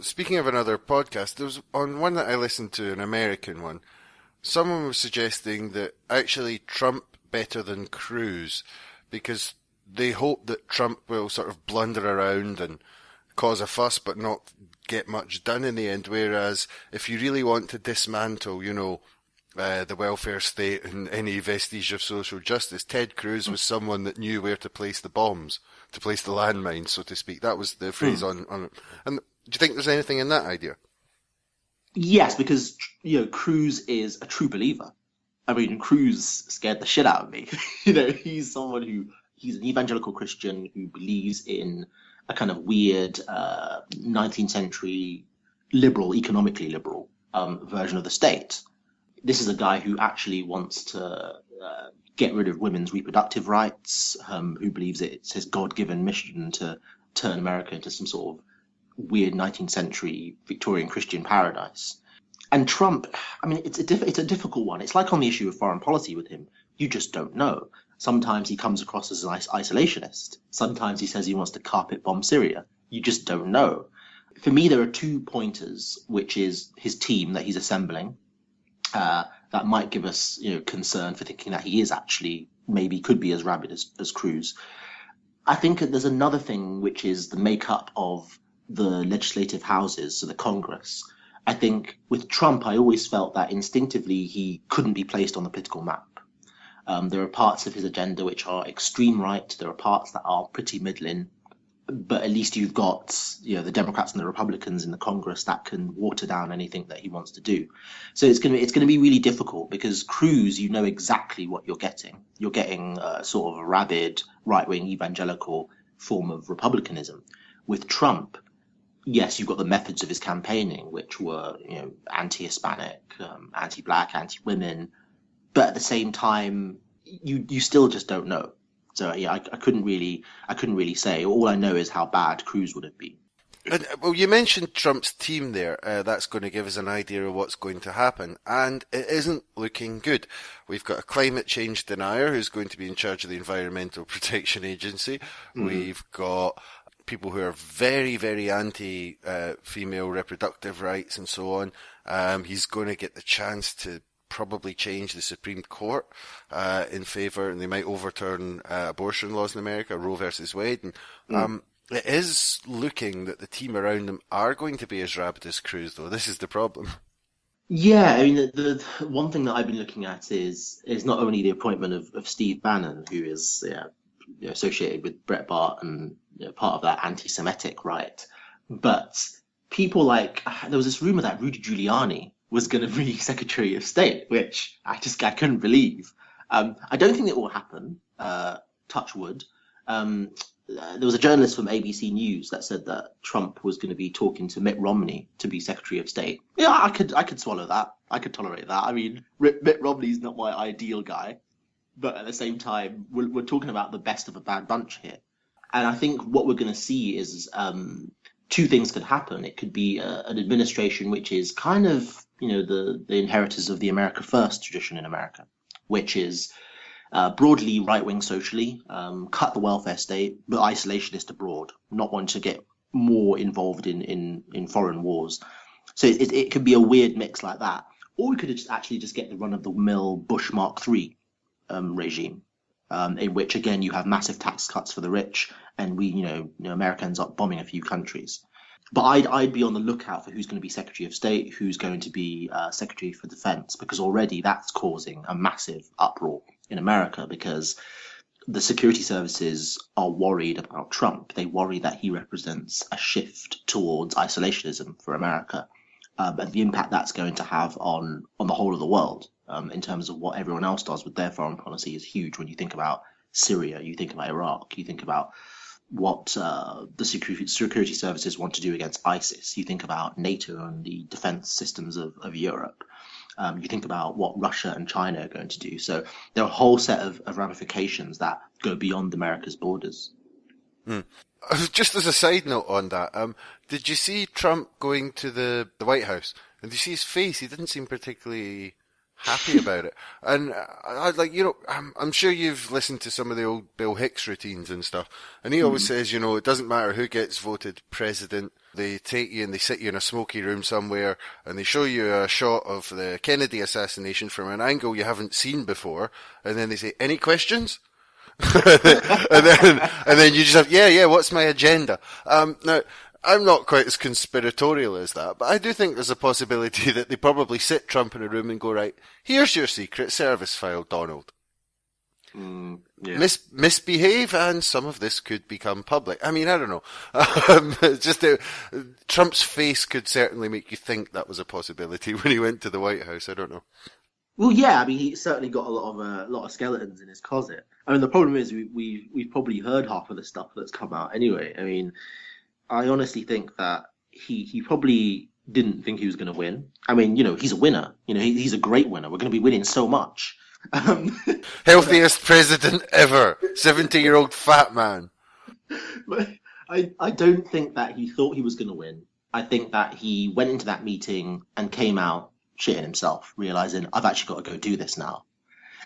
Speaking of another podcast, there was on one that I listened to, an American one. Someone was suggesting that actually Trump better than Cruz because they hope that Trump will sort of blunder around and cause a fuss but not get much done in the end. Whereas if you really want to dismantle, the welfare state and any vestige of social justice, Ted Cruz was someone that knew where to place the bombs, to place the landmines, so to speak. That was the phrase on. And do you think there's anything in that idea? Yes, because Cruz is a true believer. I mean, Cruz scared the shit out of me. He's he's an evangelical Christian who believes in a kind of weird 19th century economically liberal version of the state. This is a guy who actually wants to get rid of women's reproductive rights, who believes it's his God-given mission to turn America into some sort of weird 19th century Victorian Christian paradise. And Trump, I mean, it's a difficult one. It's like on the issue of foreign policy with him. You just don't know. Sometimes he comes across as an isolationist. Sometimes he says he wants to carpet bomb Syria. You just don't know. For me, there are 2 pointers, which is his team that he's assembling. That might give us, concern for thinking that he is actually maybe could be as rabid as Cruz. I think that there's another thing, which is the makeup of the legislative houses, so the Congress. I think with Trump, I always felt that instinctively he couldn't be placed on the political map. There are parts of his agenda which are extreme right. There are parts that are pretty middling. But at least you've got, the Democrats and the Republicans in the Congress that can water down anything that he wants to do. So it's going to be really difficult because Cruz, you know exactly what you're getting. You're getting sort of a rabid right-wing evangelical form of republicanism. With Trump, yes, you've got the methods of his campaigning, which were, anti-Hispanic, anti-black, anti-women, but at the same time, you still just don't know. So yeah, I couldn't really say. All I know is how bad Cruz would have been. And, well, you mentioned Trump's team there. That's going to give us an idea of what's going to happen, and it isn't looking good. We've got a climate change denier who's going to be in charge of the Environmental Protection Agency. Mm. We've got people who are very, very anti-female reproductive rights and so on. He's going to get the chance to probably change the Supreme Court in favour, and they might overturn abortion laws in America, Roe versus Wade. And it is looking that the team around them are going to be as rabid as Cruz, though. This is the problem. Yeah, I mean, the one thing that I've been looking at is not only the appointment of Steve Bannon, who is associated with Breitbart and part of that anti-Semitic right, but people like, there was this rumour that Rudy Giuliani was going to be Secretary of State, which I couldn't believe. I don't think it will happen, touch wood. There was a journalist from ABC News that said that Trump was going to be talking to Mitt Romney to be Secretary of State. Yeah, I could swallow that. I could tolerate that. I mean, Mitt Romney's not my ideal guy, but at the same time, we're talking about the best of a bad bunch here. And I think what we're going to see is 2 things could happen. It could be an administration which is kind of, the inheritors of the America First tradition in America, which is broadly right-wing socially, cut the welfare state, but isolationist abroad, not wanting to get more involved in foreign wars. So it could be a weird mix like that. Or we could just get the run-of-the-mill Bush Mark III regime, in which, again, you have massive tax cuts for the rich, and America ends up bombing a few countries. But I'd be on the lookout for who's going to be Secretary of State, who's going to be Secretary for Defense, because already that's causing a massive uproar in America because the security services are worried about Trump. They worry that he represents a shift towards isolationism for America, and the impact that's going to have on the whole of the world in terms of what everyone else does with their foreign policy is huge. When you think about Syria, you think about Iraq, you think about what the security services want to do against ISIS. You think about NATO and the defense systems of Europe. You think about what Russia and China are going to do. So there are a whole set of ramifications that go beyond America's borders. Just as a side note on that, did you see Trump going to the White House? And did you see his face? He didn't seem particularly happy about it. And I'd like, I'm sure you've listened to some of the old Bill Hicks routines and stuff. And he always says, it doesn't matter who gets voted president. They take you and they sit you in a smoky room somewhere and they show you a shot of the Kennedy assassination from an angle you haven't seen before. And then they say, any questions? and then you just have, yeah, what's my agenda? Now, I'm not quite as conspiratorial as that, but I do think there's a possibility that they probably sit Trump in a room and go, right, here's your Secret Service file, Donald. Yeah. Misbehave, and some of this could become public. I mean, I don't know. Trump's face could certainly make you think that was a possibility when he went to the White House. I don't know. Well, yeah, I mean, he's certainly got a lot of skeletons in his closet. I mean, the problem is we've probably heard half of the stuff that's come out anyway. I mean, I honestly think that he probably didn't think he was going to win. I mean, he's a winner. He's a great winner. We're going to be winning so much. Healthiest president ever. 70-year-old fat man. But I don't think that he thought he was going to win. I think that he went into that meeting and came out shitting himself, realizing I've actually got to go do this now.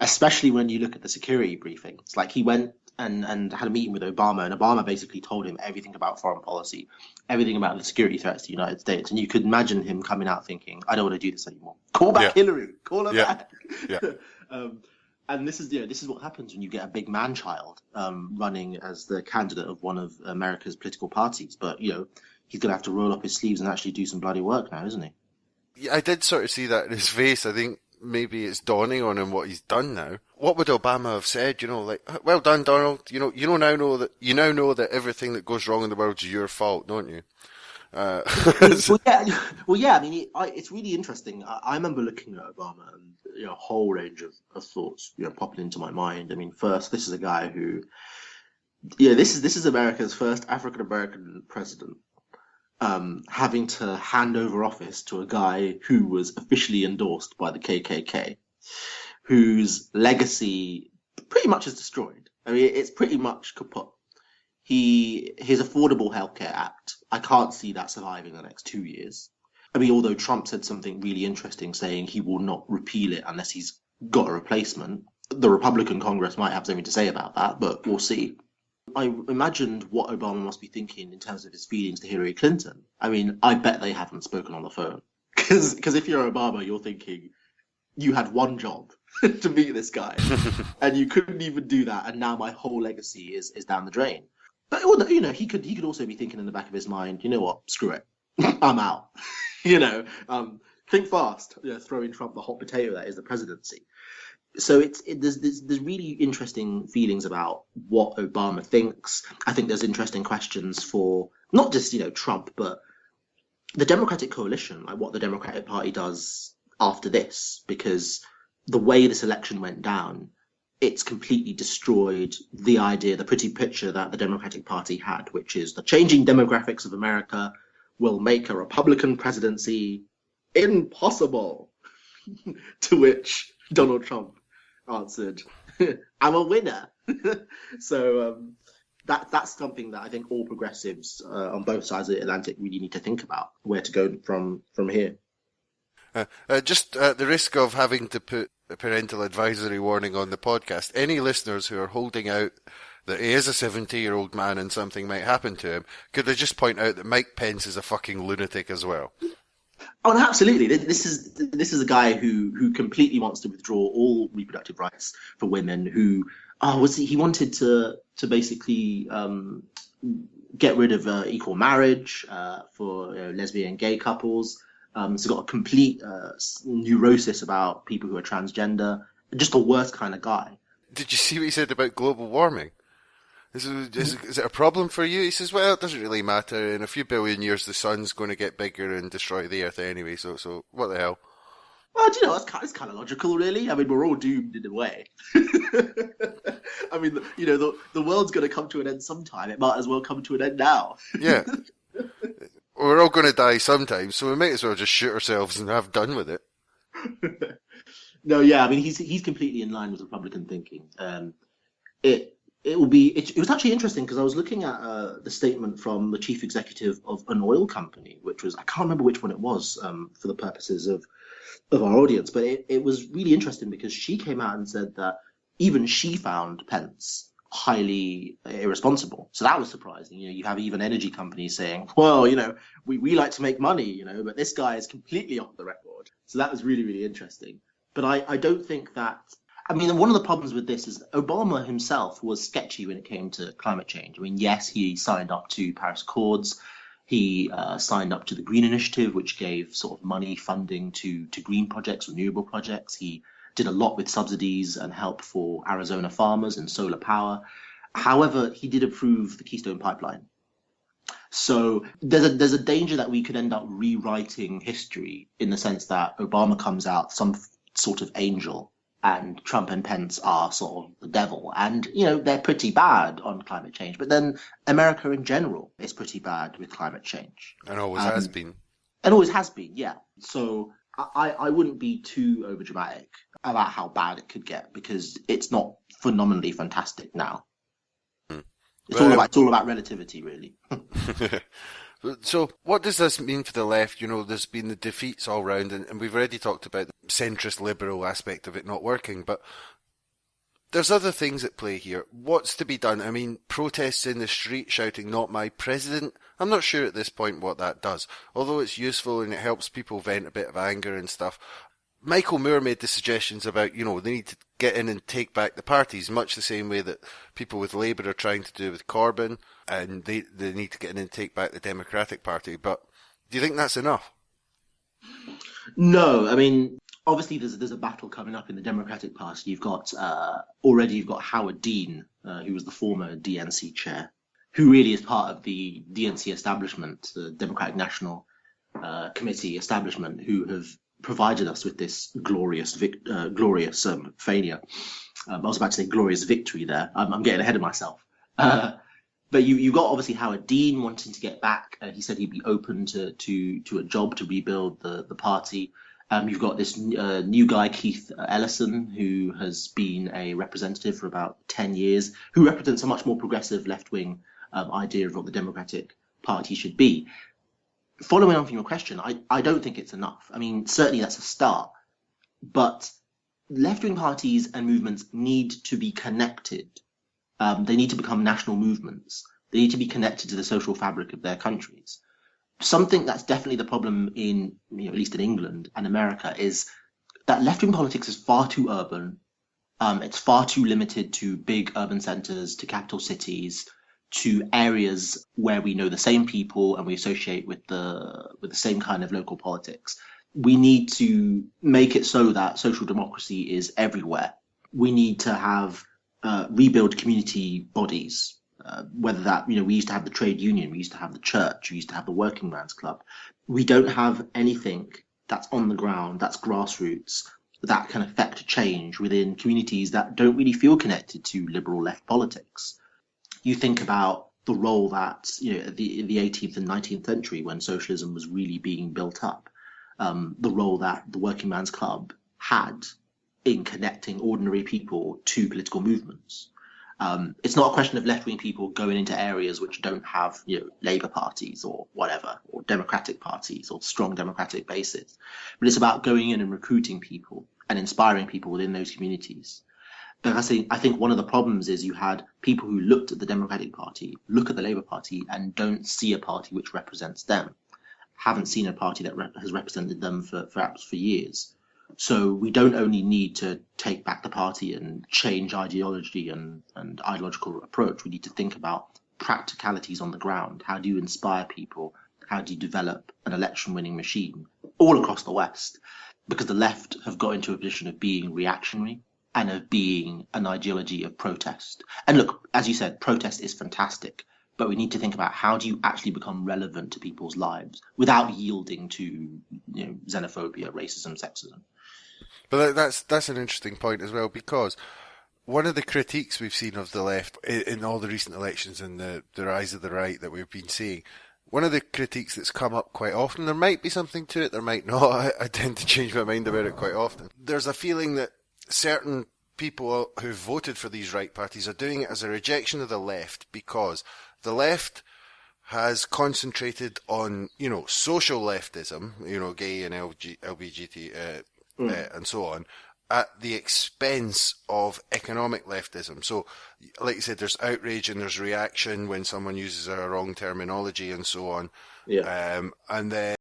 Especially when you look at the security briefing. It's like he went and had a meeting with Obama, and Obama basically told him everything about foreign policy, everything about the security threats to the United States. And you could imagine him coming out thinking, I don't want to do this anymore. Call back Hillary. Call her back. Yeah. And this is what happens when you get a big man-child running as the candidate of one of America's political parties. But, he's going to have to roll up his sleeves and actually do some bloody work now, isn't he? Yeah, I did sort of see that in his face. I think maybe it's dawning on him what he's done now. What would Obama have said? Well done, Donald. You now know that everything that goes wrong in the world is your fault, don't you? Well, yeah. I mean, it's really interesting. I remember looking at Obama and a whole range of thoughts popping into my mind. I mean, first, this is a guy who, this is America's first African American president. Having to hand over office to a guy who was officially endorsed by the KKK, whose legacy pretty much is destroyed. I mean, it's pretty much kaput. His Affordable Healthcare Act, I can't see that surviving the next 2 years. I mean, although Trump said something really interesting, saying he will not repeal it unless he's got a replacement. The Republican Congress might have something to say about that, but we'll see. I imagined what Obama must be thinking in terms of his feelings to Hillary Clinton. I mean, I bet they haven't spoken on the phone. Because if you're Obama, you're thinking, you had one job to meet this guy, and you couldn't even do that, and now my whole legacy is down the drain. But, he could also be thinking in the back of his mind, you know what, screw it, I'm out. Think fast, throwing Trump the hot potato that is the presidency. So there's really interesting feelings about what Obama thinks. I think there's interesting questions for not just Trump, but the Democratic coalition, like what the Democratic Party does after this, because the way this election went down, it's completely destroyed the pretty picture that the Democratic Party had, which is the changing demographics of America will make a Republican presidency impossible. To which Donald Trump answered, I'm a winner. So that's something that I think all progressives on both sides of the Atlantic really need to think about, where to go from here. Just at the risk of having to put a parental advisory warning on the podcast, any listeners who are holding out that he is a 70-year-old man and something might happen to him, could they just point out that Mike Pence is a fucking lunatic as well? Oh, no, absolutely. This is a guy who completely wants to withdraw all reproductive rights for women. He wanted to basically get rid of equal marriage for lesbian gay couples. So got a complete neurosis about people who are transgender. Just the worst kind of guy. Did you see what he said about global warming? Is it a problem for you? He says, well, it doesn't really matter. In a few billion years, the sun's going to get bigger and destroy the Earth anyway, so what the hell? Well, it's kind of logical, really. I mean, we're all doomed in a way. I mean, the world's going to come to an end sometime. It might as well come to an end now. Yeah. We're all going to die sometime, so we might as well just shoot ourselves and have done with it. No, yeah, I mean, he's completely in line with Republican thinking. it will be. It was actually interesting because I was looking at the statement from the chief executive of an oil company, which was, I can't remember which one it was, for the purposes of our audience, but it was really interesting because she came out and said that even she found Pence highly irresponsible. So that was surprising. You know, you have even energy companies saying, well, you know, we like to make money, you know, but this guy is completely off the record. So that was really, really interesting. But I don't think that, I mean, one of the problems with this is Obama himself was sketchy when it came to climate change. I mean, yes, he signed up to Paris Accords. He signed up to the Green Initiative, which gave sort of money funding to green projects, renewable projects. He did a lot with subsidies and help for Arizona farmers and solar power. However, he did approve the Keystone Pipeline. So there's a danger that we could end up rewriting history in the sense that Obama comes out some sort of angel and Trump and Pence are sort of the devil. And, you know, they're pretty bad on climate change. But then America in general is pretty bad with climate change. And always has been. And always has been, yeah. So I wouldn't be too overdramatic about how bad it could get because it's not phenomenally fantastic now. It's all about relativity, really. So what does this mean for the left? You know, there's been the defeats all round, and we've already talked about the centrist liberal aspect of it not working, but there's other things at play here. What's to be done? I mean, protests in the street shouting, "Not my president." I'm not sure at this point what that does, although it's useful and it helps people vent a bit of anger and stuff. Michael Moore made the suggestions about, you know, they need to get in and take back the parties, much the same way that people with Labour are trying to do with Corbyn, and they need to get in and take back the Democratic Party. But do you think that's enough? No, I mean, obviously there's a battle coming up in the Democratic Party. You've got Howard Dean, who was the former DNC chair, who really is part of the DNC establishment, the Democratic National Committee establishment, who have provided us with this glorious failure. I was about to say glorious victory there. I'm getting ahead of myself. But you've got obviously Howard Dean wanting to get back. He said he'd be open to a job to rebuild the party. You've got this new guy, Keith Ellison, who has been a representative for about 10 years, who represents a much more progressive left-wing idea of what the Democratic Party should be. Following on from your question, I don't think it's enough. I mean, certainly that's a start, but left-wing parties and movements need to be connected. They need to become national movements. They need to be connected to the social fabric of their countries. Something that's definitely the problem in, you know, at least in England and America, is that left-wing politics is far too urban. It's far too limited to big urban centres, to capital cities, to areas where we know the same people and we associate with the same kind of local politics. We need to make it so that social democracy is everywhere. We need to have rebuild community bodies, whether that, you know, we used to have the trade union, we used to have the church, we used to have the working man's club. We don't have anything that's on the ground, that's grassroots, that can affect change within communities that don't really feel connected to liberal left politics. You think about the role that, you know, the 18th and 19th century, when socialism was really being built up, the role that the working man's club had in connecting ordinary people to political movements. It's not a question of left-wing people going into areas which don't have, you know, Labour parties or whatever, or Democratic parties or strong democratic bases, but it's about going in and recruiting people and inspiring people within those communities. But I think one of the problems is you had people who looked at the Democratic Party, look at the Labour Party, and don't see a party which represents them, haven't seen a party that has represented them for years. So we don't only need to take back the party and change ideology and ideological approach. We need to think about practicalities on the ground. How do you inspire people? How do you develop an election-winning machine all across the West? Because the left have got into a position of being reactionary and of being an ideology of protest. And look, as you said, protest is fantastic, but we need to think about how do you actually become relevant to people's lives without yielding to, you know, xenophobia, racism, sexism. But that's an interesting point as well, because one of the critiques we've seen of the left in all the recent elections and the rise of the right that we've been seeing, one of the critiques that's come up quite often, there might be something to it, there might not, I tend to change my mind about it quite often. There's a feeling that certain people who voted for these right parties are doing it as a rejection of the left, because the left has concentrated on, social leftism, gay and LGBT and so on, at the expense of economic leftism. So, like you said, there's outrage and there's reaction when someone uses a wrong terminology and so on. Yeah. And then